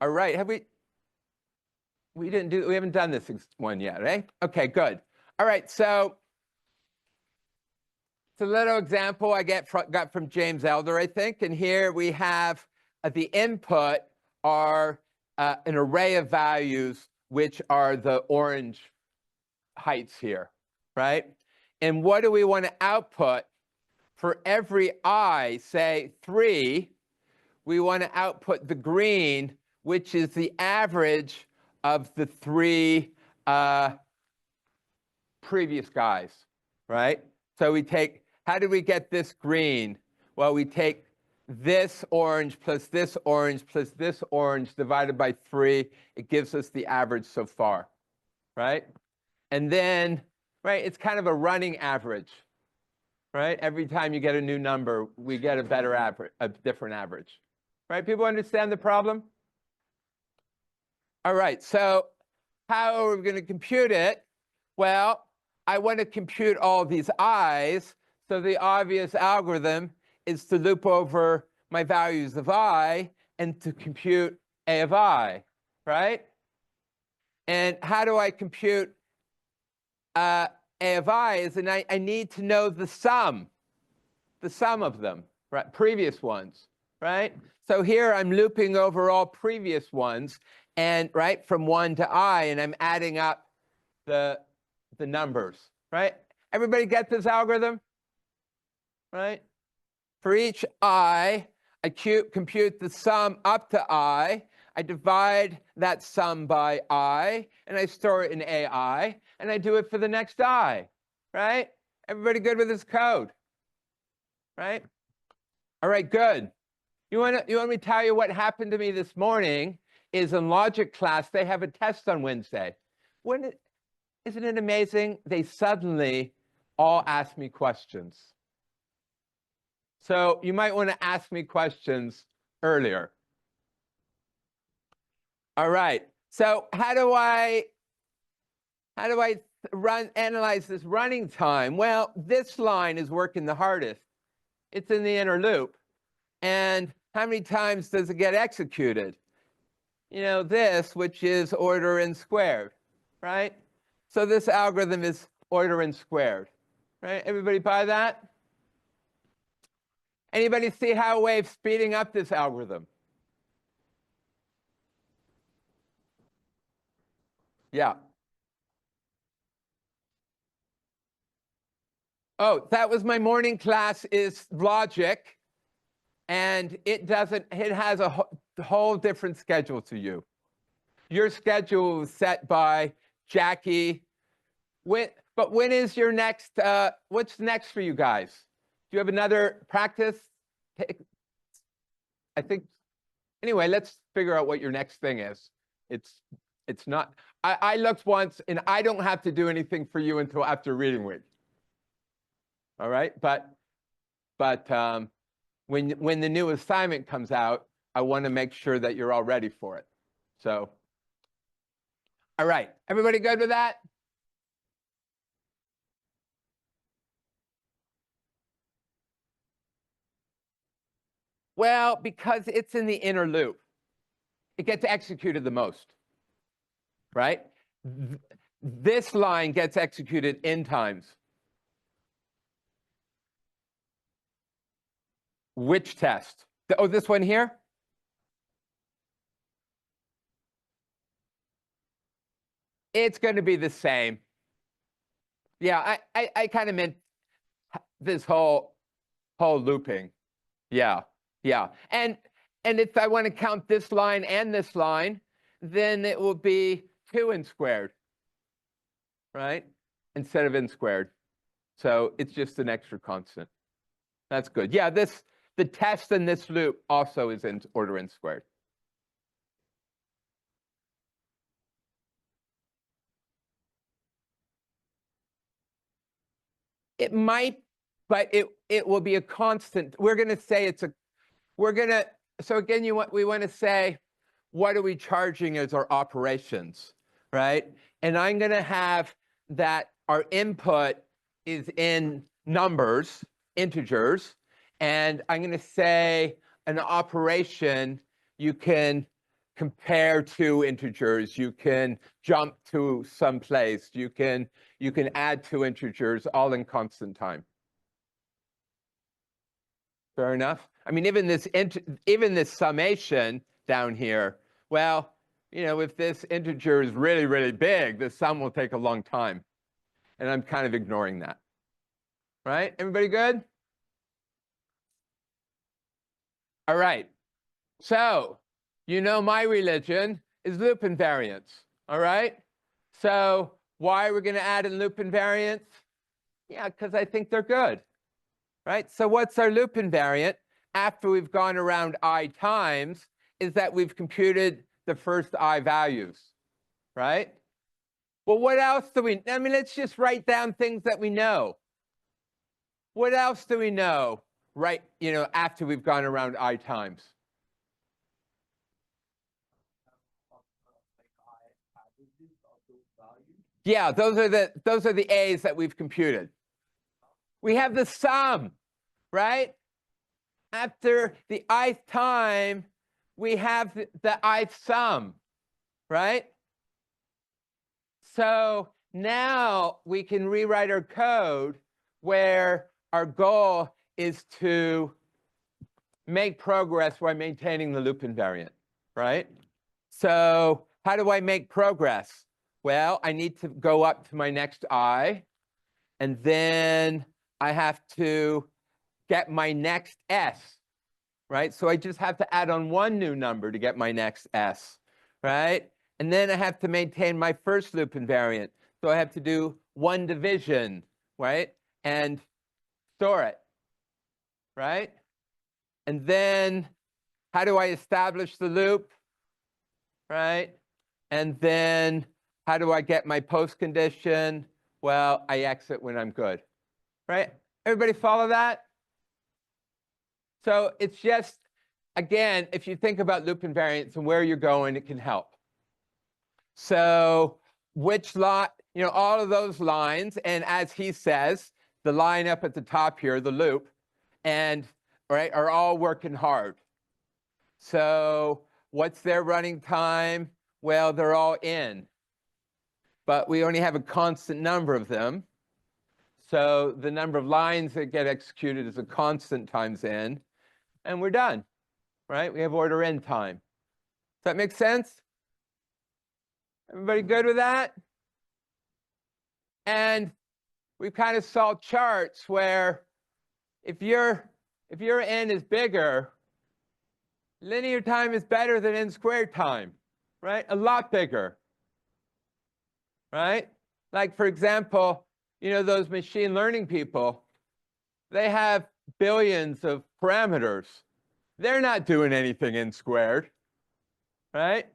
All right, we haven't done this one yet, right? Okay, good. All right, so it's a little example I got from James Elder, I think. And here we have the input are an array of values, which are the orange heights here, right? And what do we want to output? For every I, say 3, we want to output the green, which is the average of the 3 previous guys, right? So we take, how do we get this green? Well, we take this orange plus this orange plus this orange divided by 3. It gives us the average so far, right? And then, right, it's kind of a running average, right? Every time you get a new number, we get a better average, a different average, right? People understand the problem? All right, so how are we going to compute it? Well, I want to compute all these i's, so the obvious algorithm is to loop over my values of I and to compute a of I, right? And how do I compute a of I? And I need to know the sum of them, right? Previous ones, right? So here I'm looping over all previous ones, and right from 1 to I, and I'm adding up the numbers, right? Everybody get this algorithm, right? For each I compute the sum up to I divide that sum by I, and I store it in AI, and I do it for the next I, right? Everybody good with this code, right? All right, good. You want me to tell you what happened to me this morning? Is in logic class, they have a test on Wednesday. Isn't it amazing? They suddenly all ask me questions. So you might want to ask me questions earlier. All right. So how do I analyze this running time? Well, this line is working the hardest. It's in the inner loop. And how many times does it get executed? You know, this, which is order n squared, right? So this algorithm is order n squared, right? Everybody buy that? Anybody see how a way of speeding up this algorithm? Yeah. Oh, that was my morning class is logic, and it has a whole different schedule to you. Your schedule is set by Jackie. But when is your next, what's next for you guys? Do you have another practice? I think, anyway, let's figure out what your next thing is. It's not, I looked once, and I don't have to do anything for you until after reading week. All right, but when the new assignment comes out, I want to make sure that you're all ready for it. So, all right, everybody good with that? Well, because it's in the inner loop, it gets executed the most, right? This line gets executed n times. Which test? Oh, this one here? It's going to be the same. Yeah, I kind of meant this whole looping. Yeah, yeah. And if I want to count this line and this line, then it will be 2n squared, right? Instead of n squared. So it's just an extra constant. That's good. Yeah, the test in this loop also is in order n squared. It might, but it will be a constant. We're going to say so again, we want to say, what are we charging as our operations, right? And I'm going to have that our input is in numbers, integers, and I'm going to say an operation, you can compare two integers. You can jump to some place. You can add two integers all in constant time. Fair enough. I mean, even this summation down here, well, you know, if this integer is really, really big, the sum will take a long time. And I'm kind of ignoring that. Right? Everybody good? All right. So, you know, my religion is loop invariants. All right? So, why are we going to add in loop invariants? Yeah, because I think they're good. Right? So, what's our loop invariant after we've gone around I times is that we've computed the first I values. Right? Well, what else do we, I mean, let's just write down things that we know. What else do we know, right, you know, after we've gone around I times? Yeah, those are the A's that we've computed. We have the sum, right? After the ith time, we have the ith sum, right? So now we can rewrite our code where our goal is to make progress while maintaining the loop invariant, right? So how do I make progress? Well, I need to go up to my next I, and then I have to get my next S, right? So I just have to add on one new number to get my next S, right? And then I have to maintain my first loop invariant. So I have to do one division, right? And store it, right? And then how do I establish the loop, right? And then how do I get my post condition? Well, I exit when I'm good, right? Everybody follow that? So it's just, again, if you think about loop invariants and where you're going, it can help. So which lot, you know, all of those lines, and as he says, the line up at the top here, the loop, and right, are all working hard. So what's their running time? Well, they're all in, but we only have a constant number of them. So the number of lines that get executed is a constant times n, and we're done, right? We have order n time. Does that make sense? Everybody good with that? And we've kind of saw charts where if your n is bigger, linear time is better than n squared time, right? A lot bigger, right? Like, for example, you know, those machine learning people, they have billions of parameters. They're not doing anything n squared, right?